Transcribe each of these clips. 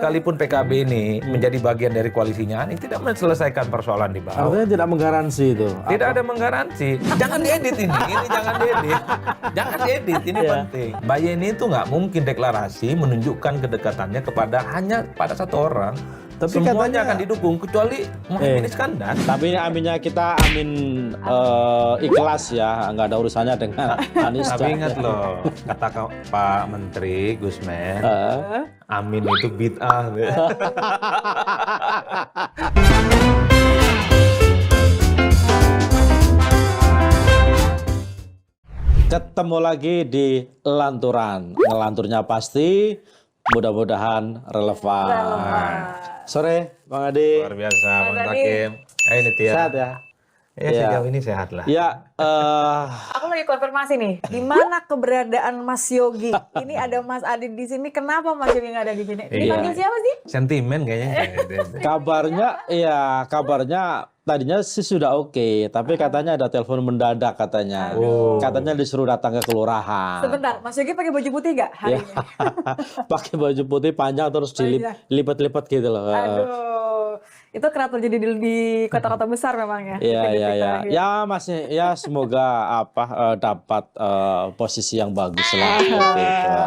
Sekalipun PKB ini menjadi bagian dari koalisinya Anies, tidak menyelesaikan persoalan di bawah. Artinya tidak menggaransi itu. Tidak ada menggaransi. Jangan diedit ini jangan diedit. Jangan diedit, ini penting. Mbak Yeni itu nggak mungkin deklarasi menunjukkan kedekatannya hanya pada satu orang. Tapi semuanya katanya akan didukung kecuali Muhaimin Iskandar. Tapi ini aminnya kita amin ikhlas ya, nggak ada urusannya dengan Anies. Tapi ingat loh, kata Pak Menteri Gusmen, amin itu bid'ah. Ketemu lagi di Lanturan. Ngelanturnya pasti, mudah-mudahan relevan. Sore, Bang Adi. Luar biasa, Bang Takim. Ini Tia. Sehat ya? Ya, sejauh ini sehat lah. Ya, Aku lagi konfirmasi nih, di mana keberadaan Mas Yogi? Ini ada Mas Adi di sini, kenapa Mas Yogi nggak ada di sini? Dipanggil siapa sih? Sentimen kayaknya. kabarnya tadinya sih sudah oke, tapi katanya ada telepon mendadak katanya. Katanya disuruh datang ke kelurahan. Sebentar, Mas Yogi pakai baju putih nggak hari ini? Pakai baju putih panjang terus dilipat-lipat gitu loh. Aduh, itu kerap terjadi di kota-kota besar memang ya. Iya. Ya masih ya semoga dapat posisi yang bagus lah. Gitu.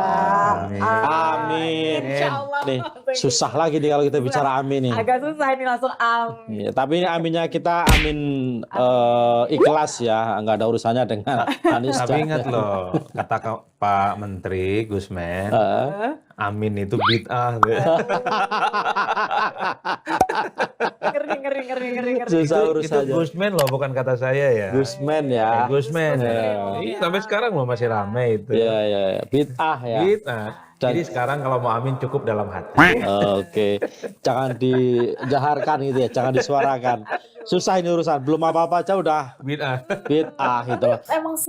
Amin. Insyaallah. Nih susah lagi nih kalau kita bicara amin nih. Agak susah ini langsung amin. Iya, tapi ini aminnya kita amin ikhlas ya, nggak ada urusannya dengan Anies. Tapi ingat loh, kata Pak Menteri Gusmen, amin itu bid'ah. Ngeri. Susah Itu urusannya. Gusmen loh, bukan kata saya ya. Gusmen ya. Gusmen. Iya, sampai sekarang loh masih ramai itu. Iya. Bid'ah ya. Bid'ah. Jadi sekarang kalau mau amin cukup dalam hati. Oke, jangan dijaharkan gitu ya, jangan disuarakan. Susah ini urusan, belum apa-apa aja udah Bid'ah. bid'ah gitu. Emang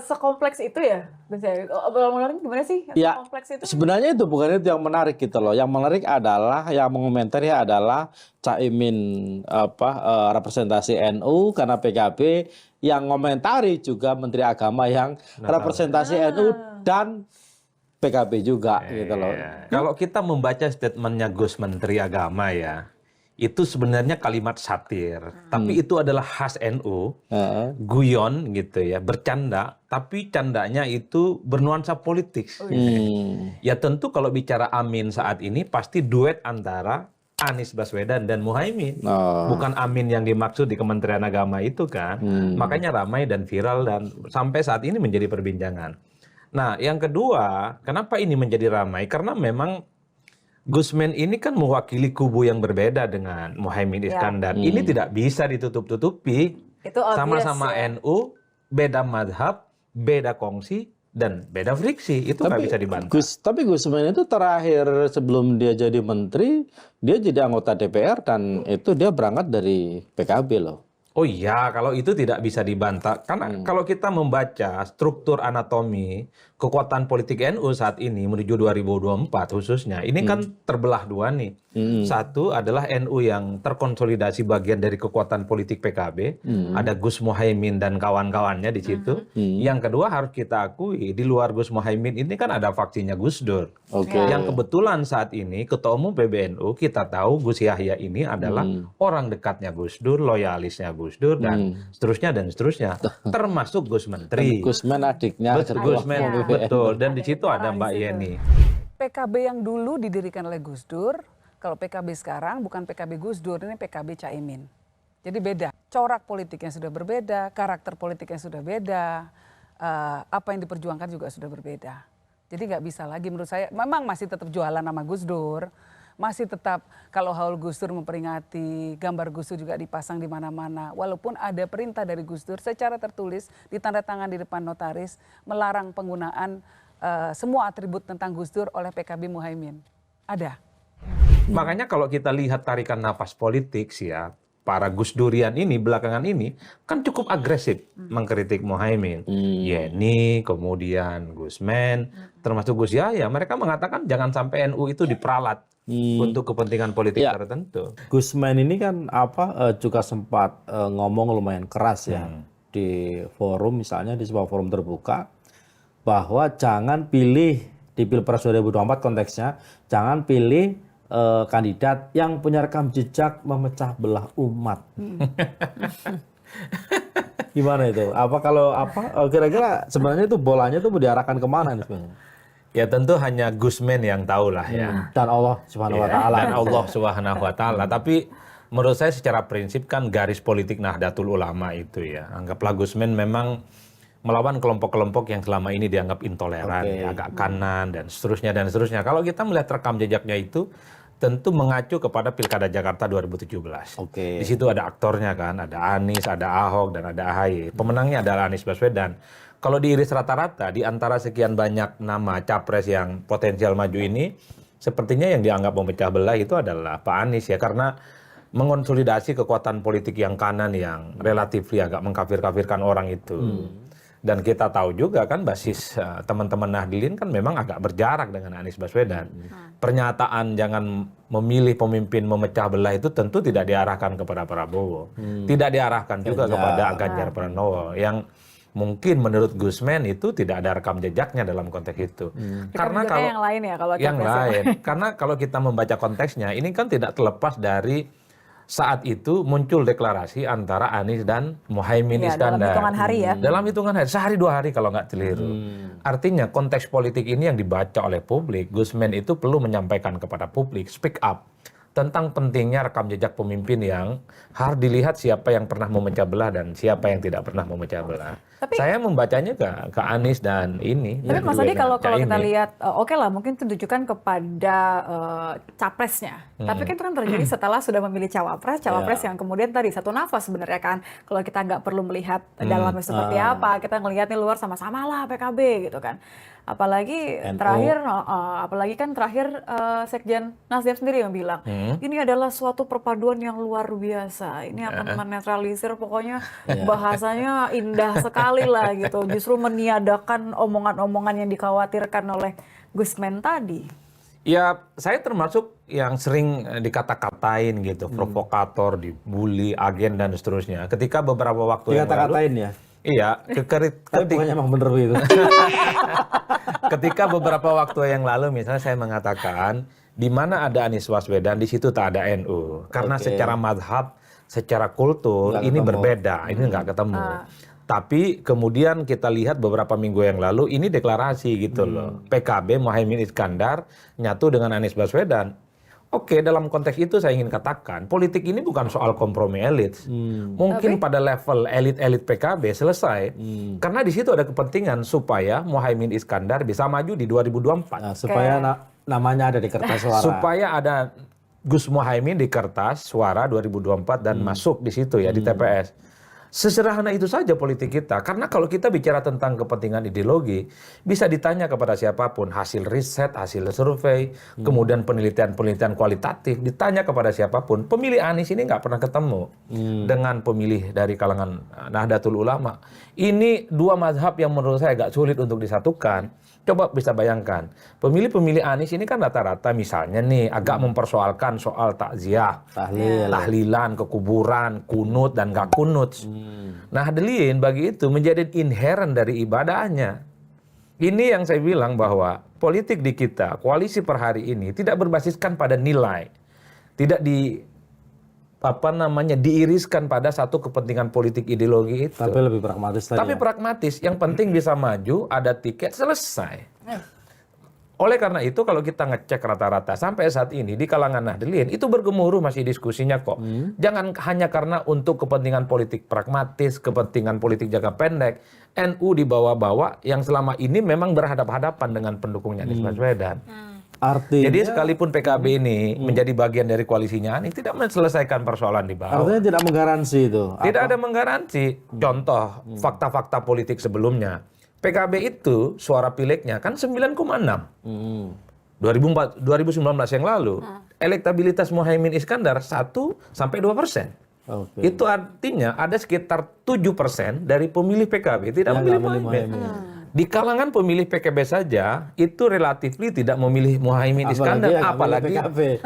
sekompleks itu ya? Obrolan gimana sih? Ya, Kompleks itu? sebenarnya itu bukan itu yang menarik gitu loh. Yang menarik adalah yang mengomentari adalah Caimin representasi NU karena PKB, yang ngomentari juga Menteri Agama yang representasi NU dan PKB juga gitu loh. Kalau kita membaca statementnya Gus Menteri Agama ya, itu sebenarnya kalimat satir, tapi itu adalah khas NU, guyon gitu ya, bercanda, tapi candanya itu bernuansa politik. Ya tentu kalau bicara amin saat ini pasti duet antara Anies Baswedan dan Muhaimin. Bukan amin yang dimaksud di Kementerian Agama itu kan. Makanya ramai dan viral dan sampai saat ini menjadi perbincangan. Nah, yang kedua, kenapa ini menjadi ramai? Karena memang Gusmen ini kan mewakili kubu yang berbeda dengan Muhaimin Iskandar. Ini tidak bisa ditutup-tutupi. Itu obvious, sama-sama ya. NU, beda madhab, beda kongsi, dan beda friksi. Itu nggak bisa dibantah. Tapi Gusmen itu terakhir sebelum dia jadi menteri, dia jadi anggota DPR dan itu dia berangkat dari PKB loh. Oh iya, kalau itu tidak bisa dibantah. Karena kalau kita membaca struktur anatomi kekuatan politik NU saat ini menuju 2024 khususnya, ini kan terbelah dua nih. Satu adalah NU yang terkonsolidasi bagian dari kekuatan politik PKB, ada Gus Muhaimin dan kawan-kawannya di situ. Yang kedua harus kita akui, di luar Gus Muhaimin ini kan ada faksinya Gus Dur. Yang kebetulan saat ini Ketua Umum PBNU kita tahu Gus Yahya ini adalah orang dekatnya Gus Dur, loyalisnya Gus Dur dan seterusnya, termasuk Gus Menteri. Gusmen adiknya. Gusmen, betul. Dan di situ ada Mbak Yeni. PKB yang dulu didirikan oleh Gus Dur, kalau PKB sekarang bukan PKB Gus Dur, ini PKB Caimin. Jadi beda. Corak politiknya sudah berbeda, karakter politiknya sudah beda, apa yang diperjuangkan juga sudah berbeda. Jadi nggak bisa lagi menurut saya, memang masih tetap jualan nama Gus Dur, masih tetap kalau haul Gus Dur memperingati, gambar Gus Dur juga dipasang di mana-mana. Walaupun ada perintah dari Gus Dur secara tertulis, ditandatangan di depan notaris, melarang penggunaan semua atribut tentang Gus Dur oleh PKB Muhaimin. Ada. Makanya kalau kita lihat tarikan napas politik sih ya, para Gus Durian ini belakangan ini kan cukup agresif mengkritik Muhaimin. Yeni, kemudian Gusmen, termasuk Gus Yahya, mereka mengatakan jangan sampai NU itu diperalat untuk kepentingan politik tertentu. Gusmen ini kan juga sempat ngomong lumayan keras ya di forum, misalnya di sebuah forum terbuka, bahwa jangan pilih di Pilpres 2024 konteksnya, jangan pilih kandidat yang punya rekam jejak memecah belah umat. Gimana itu? Kira-kira sebenarnya itu bolanya itu mau diarahkan kemana nih sebenarnya? Ya tentu hanya Gusman yang tahu lah ya. Dan Allah Subhanahu wa Ya, taala. dan Allah Subhanahu wa taala. Tapi menurut saya secara prinsip kan garis politik Nahdlatul Ulama itu ya. Anggaplah Gusman memang melawan kelompok-kelompok yang selama ini dianggap intoleran, ya, agak kanan dan seterusnya dan seterusnya. Kalau kita melihat rekam jejaknya itu tentu mengacu kepada Pilkada Jakarta 2017. Di situ ada aktornya kan, ada Anies, ada Ahok dan ada AHY. Pemenangnya adalah Anies Baswedan. Kalau diiris rata-rata di antara sekian banyak nama capres yang potensial maju ini, sepertinya yang dianggap memecah belah itu adalah Pak Anies ya, karena mengonsolidasi kekuatan politik yang kanan yang relatif agak mengkafir-kafirkan orang itu. Dan kita tahu juga kan basis teman-teman Nahdlin kan memang agak berjarak dengan Anies Baswedan. Pernyataan jangan memilih pemimpin memecah belah itu tentu tidak diarahkan kepada Prabowo. Tidak diarahkan juga kepada Ganjar Pranowo yang mungkin menurut Gusman itu tidak ada rekam jejaknya dalam konteks itu. Karena kalau yang lain ya kalau yang capres ya. lain, karena kalau kita membaca konteksnya ini kan tidak terlepas dari saat itu muncul deklarasi antara Anies dan Muhaimin Ya, dalam Iskandar. hitungan hari ya. Dalam hitungan hari, sehari 2 hari kalau nggak keliru. Artinya konteks politik ini yang dibaca oleh publik, Gusman itu perlu menyampaikan kepada publik, speak up tentang pentingnya rekam jejak pemimpin yang harus dilihat siapa yang pernah memecah belah dan siapa yang tidak pernah memecah belah. Saya membacanya ke Anies dan ini. Tapi Mas Adi kalau kita lihat, oke lah mungkin itu ditujukan kepada capresnya. Tapi kan itu kan terjadi setelah sudah memilih cawapres yang kemudian tadi satu nafas sebenarnya kan. Kalau kita nggak perlu melihat dalamnya seperti apa, kita ngelihatnya luar sama-sama lah PKB gitu kan. Apalagi terakhir Sekjen Nasdem sendiri yang bilang ini adalah suatu perpaduan yang luar biasa. Ini akan menetralisir, pokoknya bahasanya indah sekali lah gitu. Justru meniadakan omongan-omongan yang dikhawatirkan oleh Gusman tadi. Ya, saya termasuk yang sering dikata-katain gitu, provokator, dibully, agen dan seterusnya. Ketika beberapa waktu yang lalu, Dikata-katain ya. iya, Pokoknya emang bener begitu. ketika beberapa waktu yang lalu misalnya saya mengatakan di mana ada Anies Baswedan di situ tak ada NU karena secara madhab, secara kultur Nggak ini ketemu. berbeda, ini nggak ketemu. Tapi kemudian kita lihat beberapa minggu yang lalu ini deklarasi gitu loh. PKB Muhaimin Iskandar nyatu dengan Anies Baswedan. Oke, dalam konteks itu saya ingin katakan, politik ini bukan soal kompromi elit. Mungkin pada level elit-elit PKB selesai. Karena di situ ada kepentingan supaya Muhaimin Iskandar bisa maju di 2024. Nah, supaya namanya ada di kertas suara. Supaya ada Gus Muhaimin di kertas suara 2024 dan masuk di situ ya, di TPS. Sesederhana itu saja politik kita. Karena kalau kita bicara tentang kepentingan ideologi, bisa ditanya kepada siapapun. Hasil riset, hasil survei, kemudian penelitian-penelitian kualitatif, ditanya kepada siapapun. Pemilih Anies ini nggak pernah ketemu dengan pemilih dari kalangan Nahdlatul Ulama. Ini dua mazhab yang menurut saya agak sulit untuk disatukan. Coba bisa bayangkan, pemilih-pemilih Anies ini kan rata-rata misalnya nih agak mempersoalkan soal takziah, tahlilan, kekuburan, kunut dan gak kunut. Nahdlin bagi itu menjadi inherent dari ibadahnya. Ini yang saya bilang bahwa politik di kita, koalisi per hari ini tidak berbasiskan pada nilai, tidak diiriskan pada satu kepentingan politik ideologi itu. Tapi lebih pragmatis tadi. Tapi pragmatis, yang penting bisa maju, ada tiket, selesai. Oleh karena itu kalau kita ngecek rata-rata sampai saat ini di kalangan Nahdlin itu bergemuruh masih diskusinya kok. Jangan hanya karena untuk kepentingan politik pragmatis, kepentingan politik jangka pendek, NU dibawa-bawa yang selama ini memang berhadapan-hadapan dengan pendukungnya Anies Baswedan. Artinya, jadi sekalipun PKB ini menjadi bagian dari koalisinya Anies tidak menyelesaikan persoalan di bawah. Artinya tidak menggaransi itu. Tidak ada menggaransi. Contoh fakta-fakta politik sebelumnya. PKB itu suara pileknya kan 9,6. 2019 yang lalu elektabilitas Muhaimin Iskandar 1-2%. Itu artinya ada sekitar 7% dari pemilih PKB tidak memilih Muhaimin. Di kalangan pemilih PKB saja itu relatif tidak memilih Muhaimin Iskandar,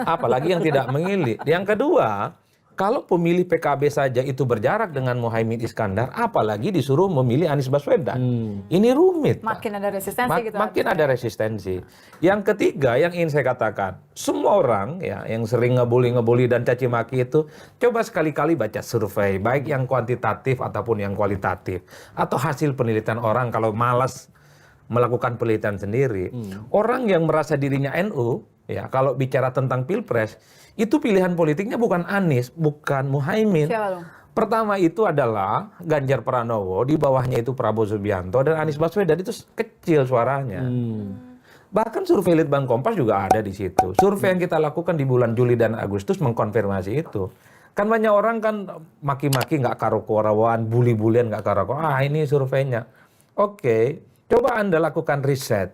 apalagi yang tidak memilih. Yang kedua, Kalau pemilih PKB saja itu berjarak dengan Muhaimin Iskandar, apalagi disuruh memilih Anies Baswedan. Ini rumit. Pak. Makin ada resistensi gitu. Makin ada resistensi. Yang ketiga yang ingin saya katakan, semua orang ya yang sering ngebully dan caci maki itu, coba sekali-kali baca survei, baik yang kuantitatif ataupun yang kualitatif, atau hasil penelitian orang kalau malas melakukan penelitian sendiri. Orang yang merasa dirinya NU, ya kalau bicara tentang Pilpres, itu pilihan politiknya bukan Anies, bukan Muhaimin. Siapa dong? Pertama itu adalah Ganjar Pranowo, di bawahnya itu Prabowo Subianto, dan Anies Baswedan itu kecil suaranya. Bahkan survei Litbang Kompas juga ada di situ. Survei yang kita lakukan di bulan Juli dan Agustus mengkonfirmasi itu. Kan banyak orang kan maki-maki nggak karo-karoan, bully-bulian nggak karo-karoan. Ini surveinya. Oke, coba Anda lakukan riset.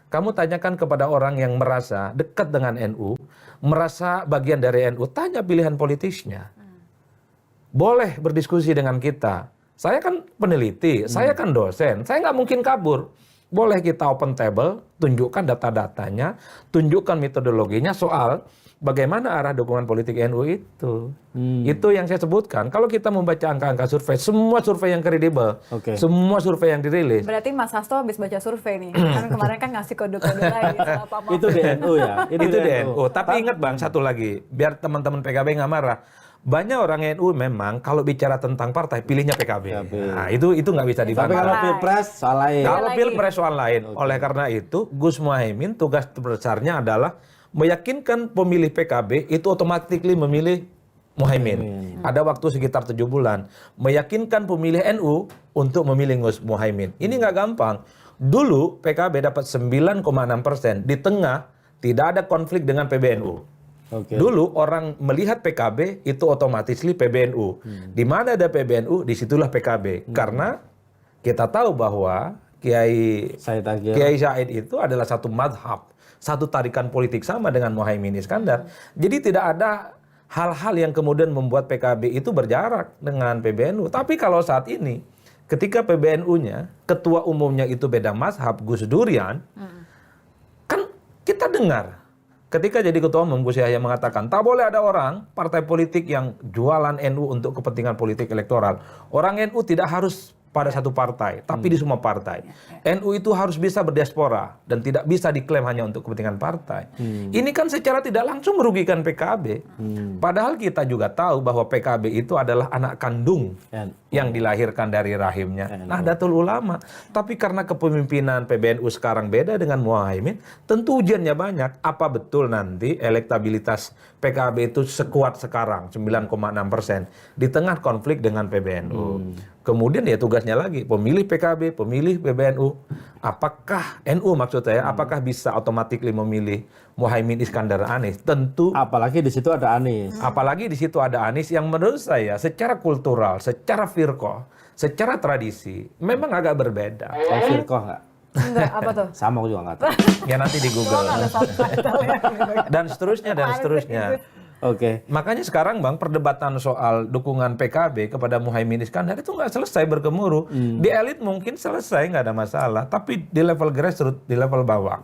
Kamu tanyakan kepada orang yang merasa dekat dengan NU, merasa bagian dari NU, tanya pilihan politisnya. Boleh berdiskusi dengan kita. Saya kan peneliti, saya kan dosen, saya nggak mungkin kabur. Boleh kita open table, tunjukkan data-datanya, tunjukkan metodologinya soal bagaimana arah dukungan politik NU itu. Itu yang saya sebutkan. Kalau kita membaca angka-angka survei, semua survei yang kredibel, semua survei yang dirilis. Berarti Mas Hasto habis baca survei nih. Kan kemarin kan ngasih kode-kode lagi. Itu DNU ya? Itu DNU. Tapi ingat Bang, satu lagi. Biar teman-teman PKB nggak marah. Banyak orang NU memang kalau bicara tentang partai, pilihnya PKB. Nah, itu nggak bisa dibantah. Tapi kalau Pilpres soal lain. Kalau Pilpres soal lain. Oleh karena itu, Gus Muhaimin tugas terbesarnya adalah meyakinkan pemilih PKB itu otomatis memilih Muhaimin. Ada waktu sekitar 7 bulan. Meyakinkan pemilih NU untuk memilih Gus Muhaimin. Ini nggak gampang. Dulu PKB dapat 9,6%. Di tengah tidak ada konflik dengan PBNU. Dulu orang melihat PKB itu otomatis PBNU. Di mana ada PBNU, disitulah PKB. Karena kita tahu bahwa Kiai Said itu adalah satu madhab, satu tarikan politik sama dengan Muhaimin Iskandar. Jadi tidak ada hal-hal yang kemudian membuat PKB itu berjarak dengan PBNU. Tapi kalau saat ini, ketika PBNU-nya, ketua umumnya itu beda mazhab, Gus Durian, kan kita dengar ketika jadi ketua umum Gus Yahya mengatakan tak boleh ada orang partai politik yang jualan NU untuk kepentingan politik elektoral. Orang NU tidak harus pada satu partai, tapi di semua partai. NU itu harus bisa berdiaspora dan tidak bisa diklaim hanya untuk kepentingan partai. Ini kan secara tidak langsung merugikan PKB. Padahal kita juga tahu bahwa PKB itu adalah anak kandung yang dilahirkan dari rahimnya Nahdlatul Ulama. Tapi karena kepemimpinan PBNU sekarang beda dengan Muhaimin, tentu ujiannya banyak. Apa betul nanti elektabilitas PKB itu sekuat sekarang, 9,6%, di tengah konflik dengan PBNU. Kemudian ya tugasnya lagi, pemilih PKB, pemilih PBNU, apakah NU maksud saya, apakah bisa otomatis memilih Muhaimin Iskandar Anies? Tentu. Apalagi di situ ada Anies. Apalagi di situ ada Anies yang menurut saya secara kultural, secara firqah, secara tradisi, memang agak berbeda. Firqah nggak? Enggak, apa tuh? Sama aku juga nggak tahu. Ya nanti di Google. Dan seterusnya, dan seterusnya. Makanya sekarang Bang, perdebatan soal dukungan PKB kepada Muhaimin Iskandar itu nggak selesai bergemuruh. Di elit mungkin selesai, nggak ada masalah. Tapi di level grassroots, di level bawah,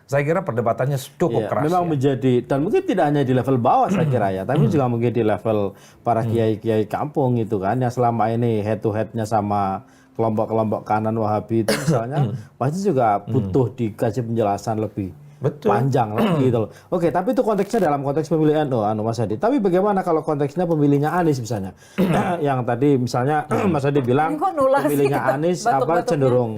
saya kira perdebatannya cukup keras. Memang menjadi, dan mungkin tidak hanya di level bawah saya kira ya, tapi juga mungkin di level para kiai-kiai kampung itu kan, yang selama ini head to headnya sama kelompok-kelompok kanan Wahabi itu misalnya, pasti juga butuh dikasih penjelasan lebih panjang lagi gitu loh. Tapi itu konteksnya dalam konteks pemilihan Mas Hadi. Tapi bagaimana kalau konteksnya pemilihnya Anies misalnya? Yang tadi misalnya Mas Hadi bilang pemilihnya Anies cenderung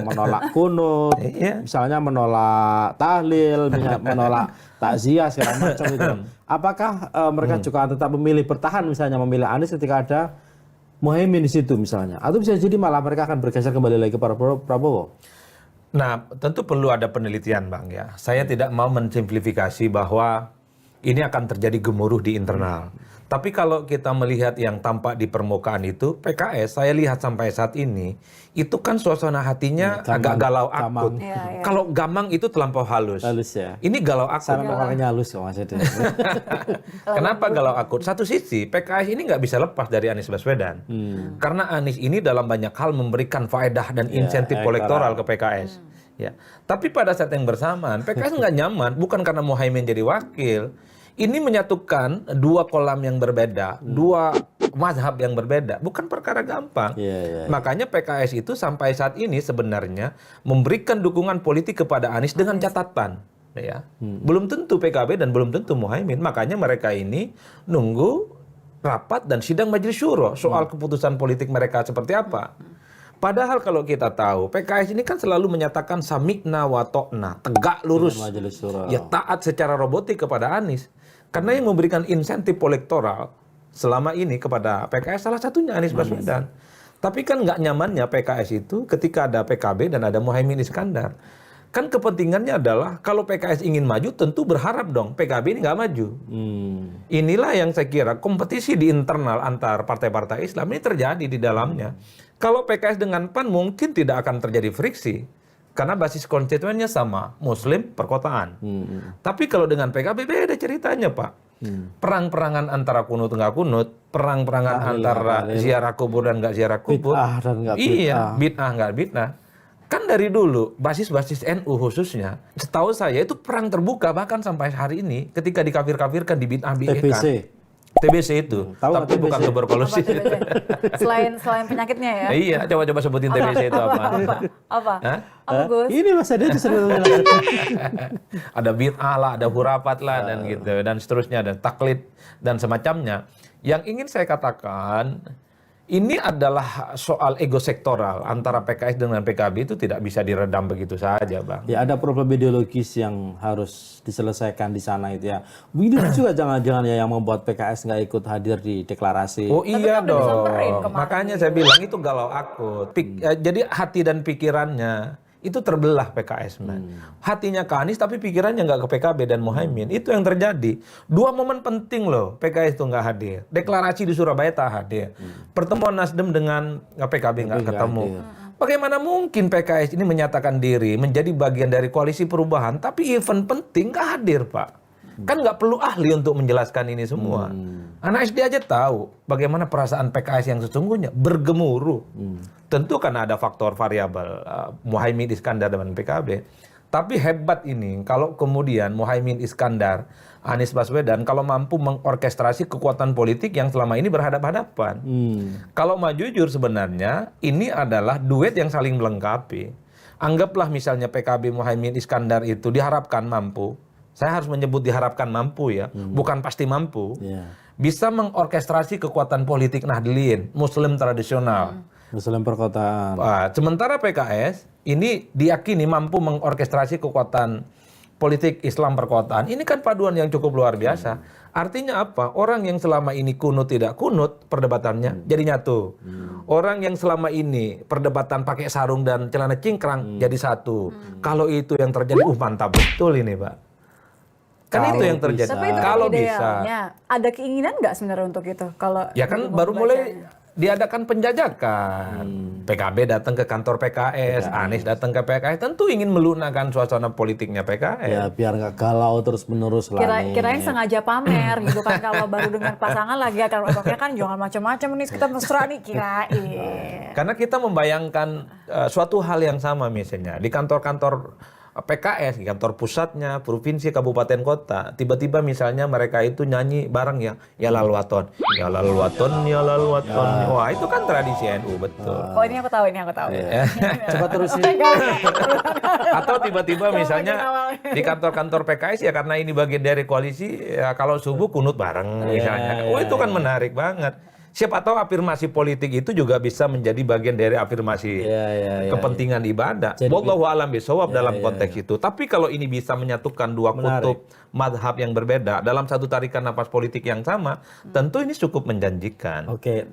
menolak kunut, misalnya menolak tahlil, menolak takziah segala macam itu. Apakah mereka juga tetap memilih bertahan misalnya memilih Anies ketika ada Muhaimin di situ misalnya? Atau bisa jadi malah mereka akan bergeser kembali lagi ke Prabowo? Nah, tentu perlu ada penelitian Bang ya. Saya tidak mau mensimplifikasi bahwa ini akan terjadi gemuruh di internal. Tapi kalau kita melihat yang tampak di permukaan itu, PKS saya lihat sampai saat ini, itu kan suasana hatinya agak galau akut. Kalau gamang itu terlampau halus. Ini galau akut. Sama orangnya halus kok Mas Hadi. Kenapa galau akut? Satu sisi, PKS ini nggak bisa lepas dari Anies Baswedan. Karena Anies ini dalam banyak hal memberikan faedah dan insentif elektoral ke PKS. Tapi pada saat yang bersamaan, PKS nggak nyaman, bukan karena Muhaimin jadi wakil. Ini menyatukan dua kolam yang berbeda, dua mazhab yang berbeda, bukan perkara gampang. Makanya PKS itu sampai saat ini sebenarnya memberikan dukungan politik kepada Anies dengan catatan, ya. Belum tentu PKB dan belum tentu Muhaimin. Makanya mereka ini nunggu rapat dan sidang Majelis Syuro soal keputusan politik mereka seperti apa. Padahal kalau kita tahu, PKS ini kan selalu menyatakan samikna wa to'na, tegak lurus, ya taat secara robotik kepada Anies. Karena yang memberikan insentif elektoral selama ini kepada PKS salah satunya Anies Baswedan. Tapi kan nggak nyamannya PKS itu ketika ada PKB dan ada Muhaimin Iskandar. Kan kepentingannya adalah kalau PKS ingin maju tentu berharap dong PKB ini nggak maju. Inilah yang saya kira kompetisi di internal antar partai-partai Islam ini terjadi di dalamnya. Kalau PKS dengan PAN mungkin tidak akan terjadi friksi. Karena basis konstituennya sama, Muslim, perkotaan. Tapi kalau dengan PKB beda ceritanya Pak. Perang-perangan antara kunut nggak kunut, perang-perangan antara ziarah kubur dan nggak ziarah kubur. Bid'ah dan nggak Iya, bid'ah nggak bid'ah. Kan dari dulu basis-basis NU khususnya, setahu saya itu perang terbuka bahkan sampai hari ini ketika dikafir-kafirkan di bid'ah TBC. TBC itu, Tahu tapi nggak bukan TBC? tuberkulosis. Selain penyakitnya ya. Iya, coba-coba sebutin TBC itu apa? Apa? Hah? Apa Gus? Ini Mas Ade itu sering menjelaskan. Ada bid'ah lah, ada hurafat lah dan gitu dan seterusnya, ada taklid dan semacamnya. Yang ingin saya katakan ini adalah soal ego sektoral antara PKS dengan PKB itu tidak bisa diredam begitu saja, Bang. Ya ada problem ideologis yang harus diselesaikan di sana itu ya. Itu juga jangan-jangan ya yang membuat PKS nggak ikut hadir di deklarasi. Oh iya kan udah disamperin dong. kemarin. Makanya saya bilang itu galau akut. Jadi hati dan pikirannya itu terbelah PKS, man. Hatinya ke Anies tapi pikirannya nggak ke PKB dan Muhaimin. Itu yang terjadi. Dua momen penting loh PKS itu nggak hadir. Deklarasi di Surabaya tak hadir. Pertemuan Nasdem dengan PKB nggak ketemu. Bagaimana mungkin PKS ini menyatakan diri menjadi bagian dari koalisi perubahan tapi event penting nggak hadir, Pak? Kan nggak perlu ahli untuk menjelaskan ini semua. Anak SD aja tahu bagaimana perasaan PKS yang sesungguhnya bergemuruh. Tentu karena ada faktor variabel Muhaimin Iskandar dengan PKB. Tapi hebat ini kalau kemudian Muhaimin Iskandar, Anies Baswedan kalau mampu mengorkestrasi kekuatan politik yang selama ini berhadap-hadapan. Kalau mau jujur sebenarnya ini adalah duet yang saling melengkapi. Anggaplah misalnya PKB Muhaimin Iskandar itu diharapkan mampu. Saya harus menyebut diharapkan mampu ya, bukan pasti mampu. Bisa mengorkestrasi kekuatan politik Nahdliyin, Muslim tradisional. Muslim perkotaan. Sementara PKS ini diyakini mampu mengorkestrasi kekuatan politik Islam perkotaan. Ini kan paduan yang cukup luar biasa. Artinya apa? Orang yang selama ini kunut tidak kunut perdebatannya jadi nyatu. Orang yang selama ini perdebatan pakai sarung dan celana cingkrang jadi satu. Kalau itu yang terjadi, mantap betul ini, Pak. Kan Kalau itu yang terjadi. Tapi itu Kalau idealnya. Ada keinginan nggak sebenarnya untuk itu? Kalau ya kan baru mulai diadakan penjajakan. PKB datang ke kantor PKS, Anies datang ke PKS, tentu ingin melunakkan suasana politiknya PKS. Ya biar nggak galau terus menerus lah. kirain sengaja pamer gitu kan, kalau baru dengan pasangan lagi akan otoknya kan jangan macam-macam nih, kita mesra nih kirain. Karena kita membayangkan suatu hal yang sama misalnya di kantor-kantor PKS, di kantor pusatnya, provinsi, kabupaten, kota, tiba-tiba misalnya mereka itu nyanyi bareng ya lalu waton, ya lalu waton, ya lalu waton. Wah itu kan tradisi NU betul. Oh ini aku tahu. Coba terusin. Atau tiba-tiba misalnya di kantor-kantor PKS ya karena ini bagian dari koalisi, ya kalau subuh kunut bareng misalnya. Oh itu kan menarik banget. Siapa tahu afirmasi politik itu juga bisa menjadi bagian dari afirmasi kepentingan ibadah. Wallahu a'lam bishawab dalam konteks itu. Tapi kalau ini bisa menyatukan dua kutub madhab yang berbeda dalam satu tarikan nafas politik yang sama, tentu ini cukup menjanjikan. Oke,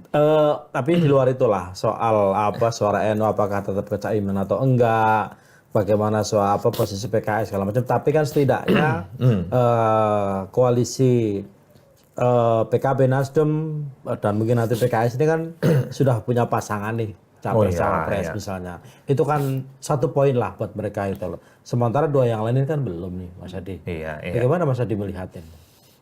tapi di luar itulah soal apa suara NU apakah tetap ke Caimin atau enggak, bagaimana soal apa posisi PKS segala macam. Tapi kan setidaknya koalisi PKB, Nasdem dan mungkin nanti PKS ini kan sudah punya pasangan nih capres misalnya. Itu kan satu poin lah buat mereka itu loh. Sementara dua yang lain ini kan belum nih Mas Adi. Bagaimana Mas Adi melihatnya?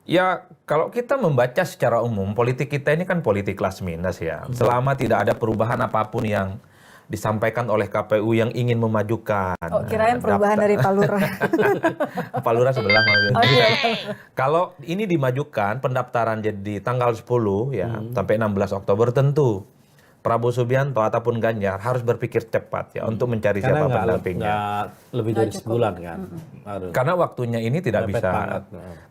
Ya kalau kita membaca secara umum politik kita ini kan politik kelas minus ya. Selama tidak ada perubahan apapun yang disampaikan oleh KPU yang ingin memajukan. Oh, kirain perubahan dari Pak Lurah. Pak Lurah sebelah maksudnya. Oh, iya. Kalau ini dimajukan pendaftaran jadi tanggal 10 ya sampai 16 Oktober tentu Prabowo Subianto ataupun Ganjar harus berpikir cepat ya untuk mencari Karena siapa pendampingnya. nggak lebih dari sebulan kan. Harus. Karena waktunya ini tidak Mepet bisa. banget.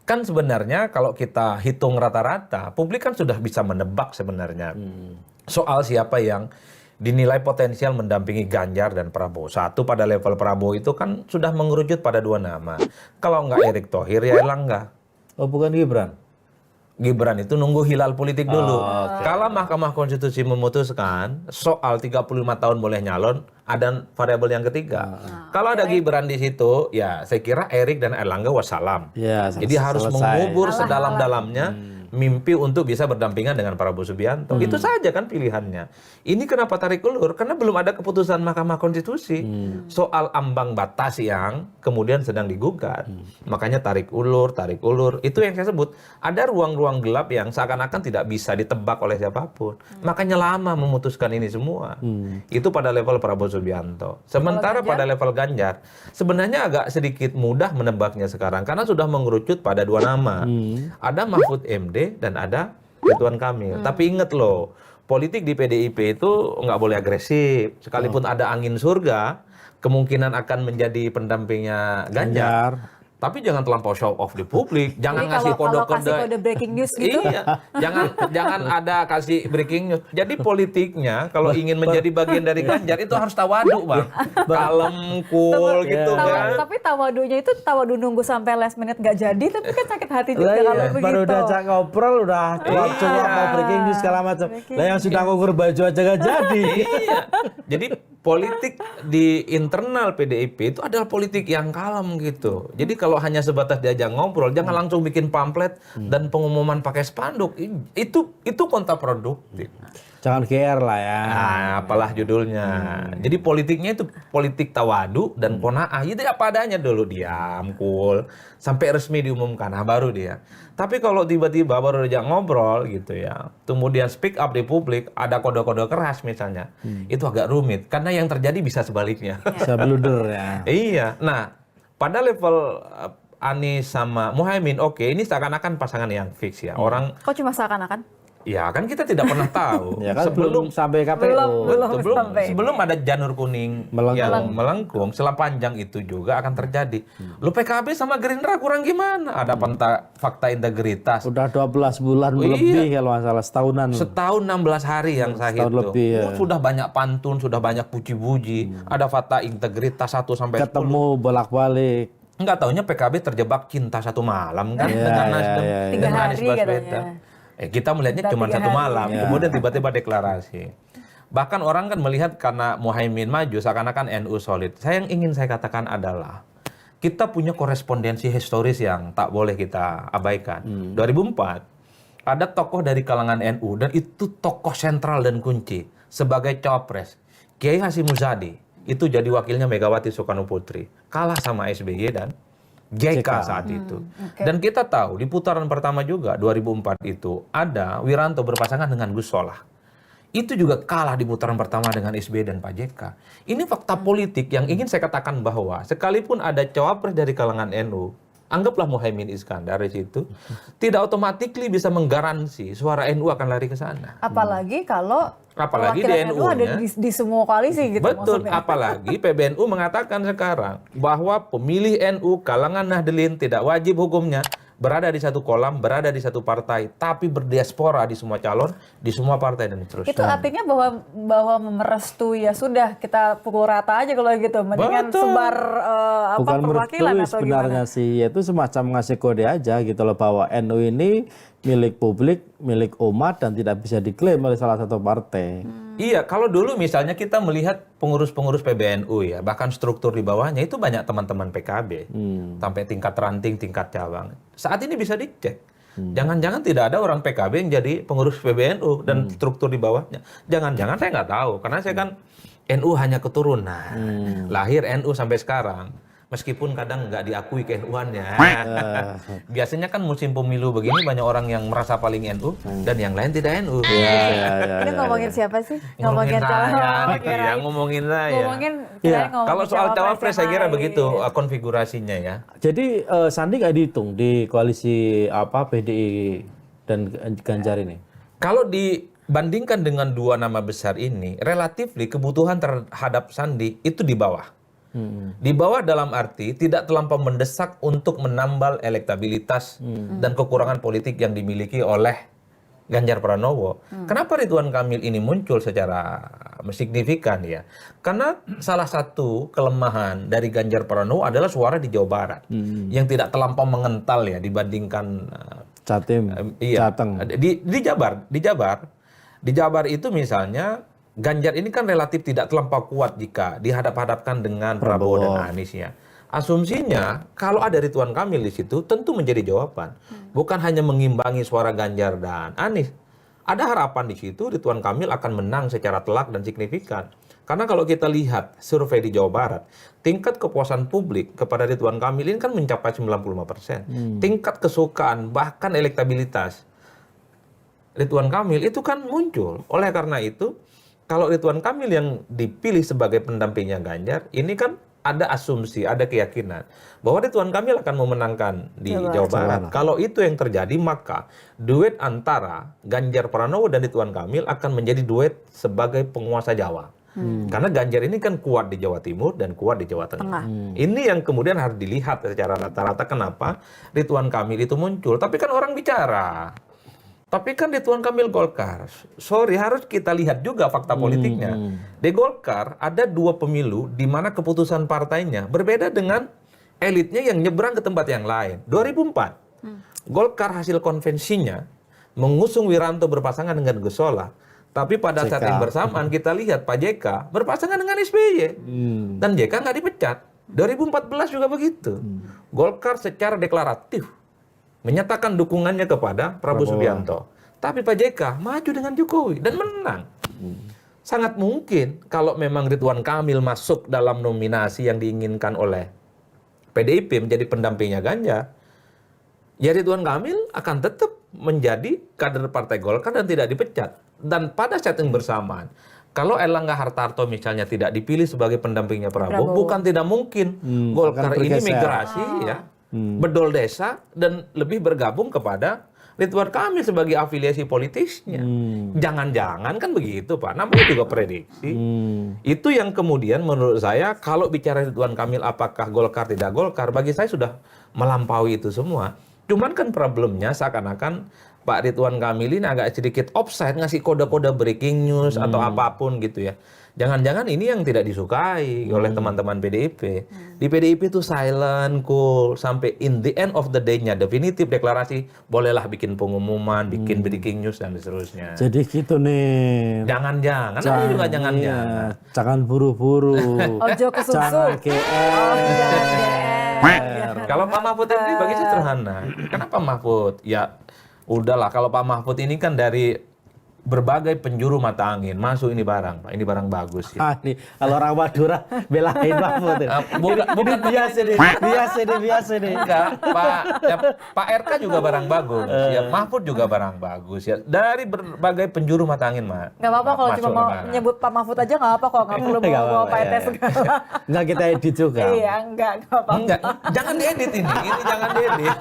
Kan sebenarnya kalau kita hitung rata-rata, publik kan sudah bisa menebak sebenarnya soal siapa yang dinilai potensial mendampingi Ganjar dan Prabowo. Satu pada level Prabowo itu kan sudah mengerucut pada 2 nama. Kalau nggak Erick Thohir ya Erlangga. Oh bukan Gibran? Gibran itu nunggu hilal politik dulu. Kalau Mahkamah Konstitusi memutuskan soal 35 tahun boleh nyalon, ada variabel yang ketiga. Kalau ada Gibran di situ, ya saya kira Erik dan Erlangga wassalam. Ya, Jadi harus selesai. mengubur sedalam-dalamnya mimpi untuk bisa berdampingan dengan Prabowo Subianto. Itu saja kan pilihannya. Ini kenapa tarik ulur? Karena belum ada keputusan Mahkamah Konstitusi soal ambang batas yang kemudian sedang digugat. Makanya tarik ulur, tarik ulur. Itu yang saya sebut. Ada ruang-ruang gelap yang seakan-akan tidak bisa ditebak oleh siapapun. Makanya lama memutuskan ini semua. Itu pada level Prabowo Subianto. Sementara pada level Ganjar, sebenarnya agak sedikit mudah menebaknya sekarang. Karena sudah mengerucut pada 2 nama. Ada Mahfud MD dan ada Ridwan Kamil. Tapi ingat loh, politik di PDIP itu nggak boleh agresif. Sekalipun ada angin surga, kemungkinan akan menjadi pendampingnya Ganjar. Tapi jangan terlampau show off di publik. Jangan Jadi ngasih kalau kasih kode-kode. kode breaking news gitu. Iya, jangan ada kasih breaking news. Jadi politiknya kalau ingin menjadi bagian dari Ganjar itu harus tawadu, Bang. Kalem, cool gitu kan. Tapi tawadunya itu tawadu nunggu sampai last minute nggak jadi, tapi kan sakit hati juga Lah, kalau iya. begitu. Baru udah cak ngobrol udah cuap-cuap mau breaking news segala macam. Lah yang sudah ngukur baju aja gak jadi. Iya. Jadi politik di internal PDIP itu adalah politik yang kalem gitu. Jadi kalau hanya sebatas diajak ngobrol, jangan langsung bikin pamflet dan pengumuman pakai spanduk. Itu kontraproduktif. Jangan GR lah ya. Nah, apalah judulnya. Jadi politiknya itu politik tawadu dan qanaah. Itu apa adanya dulu, diam, cool, sampai resmi diumumkan. Nah, baru dia. Tapi kalau tiba-tiba baru diajak ngobrol gitu ya, kemudian speak up di publik, ada kode-kode keras misalnya, itu agak rumit. Karena yang terjadi bisa sebaliknya. Bisa blunder ya. Iya. Nah, pada level Anies sama Muhaimin, oke, ini seakan-akan pasangan yang fix ya. Orang, Kok cuma seakan-akan? ya kan kita tidak pernah tahu. Ya kan belum sampai KPU. Sebelum ada janur kuning yang melengkung, sepanjang itu juga akan terjadi. Lu PKB sama Gerindra kurang gimana? Ada fakta integritas. Udah 12 bulan lebih kalau nggak salah setahunan. Setahun 16 hari yang saya Setahun hitung. lebih, ya. Sudah banyak pantun, sudah banyak puji-puji. Ada fakta integritas 1 sampai 10. Ketemu bolak-balik. Enggak taunya PKB terjebak cinta 1 malam kan dengan Nasdem, 3 dengan Anies hari Baswedan. katanya. Kita melihatnya cuma 1 malam, kemudian tiba-tiba deklarasi. Bahkan orang kan melihat karena Muhaimin maju seakan-akan NU solid. Yang ingin saya katakan adalah kita punya korespondensi historis yang tak boleh kita abaikan. 2004 ada tokoh dari kalangan NU dan itu tokoh sentral dan kunci sebagai cawapres. Kiai Hasyim Muzadi itu jadi wakilnya Megawati Soekarno Putri, kalah sama SBY dan JK saat itu. Dan kita tahu di putaran pertama juga 2004 itu ada Wiranto berpasangan dengan Gus Solah. Itu juga kalah di putaran pertama dengan SBY dan Pak JK. Ini fakta politik yang ingin saya katakan bahwa sekalipun ada cawapres dari kalangan NU, anggaplah Muhaimin Iskandar di situ, tidak otomatis bisa menggaransi suara NU akan lari ke sana. Apalagi kalau Apalagi perwakilan di NU ada NU-nya. di semua koalisi gitu. Betul, maksudnya. apalagi PBNU mengatakan sekarang bahwa pemilih NU kalangan Nahdlin tidak wajib hukumnya berada di satu kolam, berada di satu partai, tapi berdiaspora di semua calon, di semua partai dan seterusnya. Itu artinya bahwa merestui ya sudah kita pukul rata aja kalau gitu. Mendingan Betul. sebar Bukan perwakilan merestui atau sebenarnya gimana? sih, itu semacam ngasih kode aja gitu loh bahwa NU ini milik publik, milik umat dan tidak bisa diklaim oleh salah satu partai. Iya, kalau dulu misalnya kita melihat pengurus-pengurus PBNU ya, bahkan struktur di bawahnya itu banyak teman-teman PKB, sampai tingkat ranting, tingkat cabang. Saat ini bisa dicek. Jangan-jangan tidak ada orang PKB yang jadi pengurus PBNU dan struktur di bawahnya. Jangan-jangan saya nggak tahu, karena saya kan NU hanya keturunan, lahir NU sampai sekarang. Meskipun kadang nggak diakui ke-NU-annya. Biasanya kan musim pemilu begini banyak orang yang merasa paling NU dan yang lain tidak NU. Ini ngomongin siapa sih? Ngomongin saya cawapres. gitu ya, ngomongin saya. Ngomongin, Iya. ngomongin Kalau soal cawapres saya kira yang lain. begitu konfigurasinya ya. Jadi Sandi nggak dihitung di koalisi PDI dan Ganjar ini. Kalau dibandingkan dengan dua nama besar ini, relatif kebutuhan terhadap Sandi itu di bawah. Di bawah dalam arti tidak terlampau mendesak untuk menambal elektabilitas dan kekurangan politik yang dimiliki oleh Ganjar Pranowo. Kenapa Ridwan Kamil ini muncul secara signifikan ya? Karena salah satu kelemahan dari Ganjar Pranowo adalah suara di Jawa Barat yang tidak terlampau mengental ya dibandingkan Jatim, iya. Jateng. Di Jabar itu misalnya Ganjar ini kan relatif tidak terlampau kuat jika dihadap-hadapkan dengan Prabowo dan Anies ya. Asumsinya kalau ada Ridwan Kamil di situ tentu menjadi jawaban. Bukan hanya mengimbangi suara Ganjar dan Anies. Ada harapan di situ Ridwan Kamil akan menang secara telak dan signifikan. Karena kalau kita lihat survei di Jawa Barat, tingkat kepuasan publik kepada Ridwan Kamil ini kan mencapai 95%. Tingkat kesukaan bahkan elektabilitas Ridwan Kamil itu kan muncul. Oleh karena itu, kalau Ridwan Kamil yang dipilih sebagai pendampingnya Ganjar, ini kan ada asumsi, ada keyakinan bahwa Ridwan Kamil akan memenangkan di Jawa Barat. Kalau itu yang terjadi, maka duet antara Ganjar Pranowo dan Ridwan Kamil akan menjadi duet sebagai penguasa Jawa. Karena Ganjar ini kan kuat di Jawa Timur dan kuat di Jawa Tengah. Ini yang kemudian harus dilihat secara rata-rata kenapa Ridwan Kamil itu muncul. Tapi kan orang bicara. Tapi kan Ridwan Kamil Golkar. Sorry, harus kita lihat juga fakta politiknya. Di Golkar ada 2 pemilu di mana keputusan partainya berbeda dengan elitnya yang nyebrang ke tempat yang lain. 2004, Golkar hasil konvensinya mengusung Wiranto berpasangan dengan Gus Solah. Tapi pada saat yang bersamaan kita lihat Pak JK berpasangan dengan SBY. Dan JK nggak dipecat. 2014 juga begitu. Golkar secara deklaratif menyatakan dukungannya kepada Prabowo Subianto. Tapi Pak JK maju dengan Jokowi dan menang. Sangat mungkin kalau memang Ridwan Kamil masuk dalam nominasi yang diinginkan oleh PDIP menjadi pendampingnya Ganjar, ya Ridwan Kamil akan tetap menjadi kader Partai Golkar dan tidak dipecat. Dan pada saat yang bersamaan, kalau Erlangga Hartarto misalnya tidak dipilih sebagai pendampingnya Prabowo, bukan tidak mungkin Golkar ini migrasi ya, bedol desa dan lebih bergabung kepada Ridwan Kamil sebagai afiliasi politisnya. Jangan-jangan kan begitu Pak, namanya juga prediksi. Itu yang kemudian menurut saya kalau bicara Ridwan Kamil apakah Golkar tidak Golkar, bagi saya sudah melampaui itu semua. Cuman kan problemnya seakan-akan Pak Ridwan Kamil ini agak sedikit offside ngasih kode-kode breaking news atau apapun gitu ya. Jangan-jangan ini yang tidak disukai oleh teman-teman PDIP. Di PDIP itu silent, cool, sampai in the end of the day-nya definitif deklarasi, bolehlah bikin pengumuman, bikin breaking news dan seterusnya. Jadi gitu nih. Jangan-jangan, ini juga jangan-jangan. Jangan buru-buru. Ojo ke susu. Jangan GR. Kalau Pak Mahfud ini bagi saya sederhana. Kenapa Mahfud? Ya udahlah, kalau Pak Mahfud ini kan dari berbagai penjuru mata angin masuk ini barang, Pak. Ini barang bagus ya. Nih, kalau orang Madura belain Mahfud. Bukan biasa nih. Enggak, Pak RK juga barang bagus, ya Mahfud juga barang bagus ya. Dari berbagai penjuru mata angin, Mak. Nggak apa-apa kalau cuma mau barang. nyebut Pak Mahfud aja nggak apa-apa kok, nggak perlu bawa PT segala. Enggak kita edit juga. Iya, nggak apa-apa. Enggak, jangan diedit ini jangan diedit.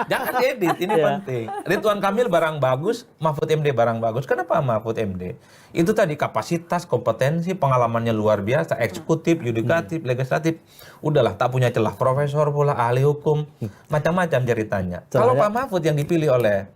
Jangan diedit, ini penting. Ridwan Kamil barang bagus, Mahfud MD barang bagus. Kenapa Mahfud MD? Itu tadi kapasitas, kompetensi, pengalamannya luar biasa, eksekutif, yudikatif, legislatif. Udahlah, tak punya celah, profesor pula, ahli hukum, macam-macam ceritanya. Kalau Pak Mahfud yang dipilih oleh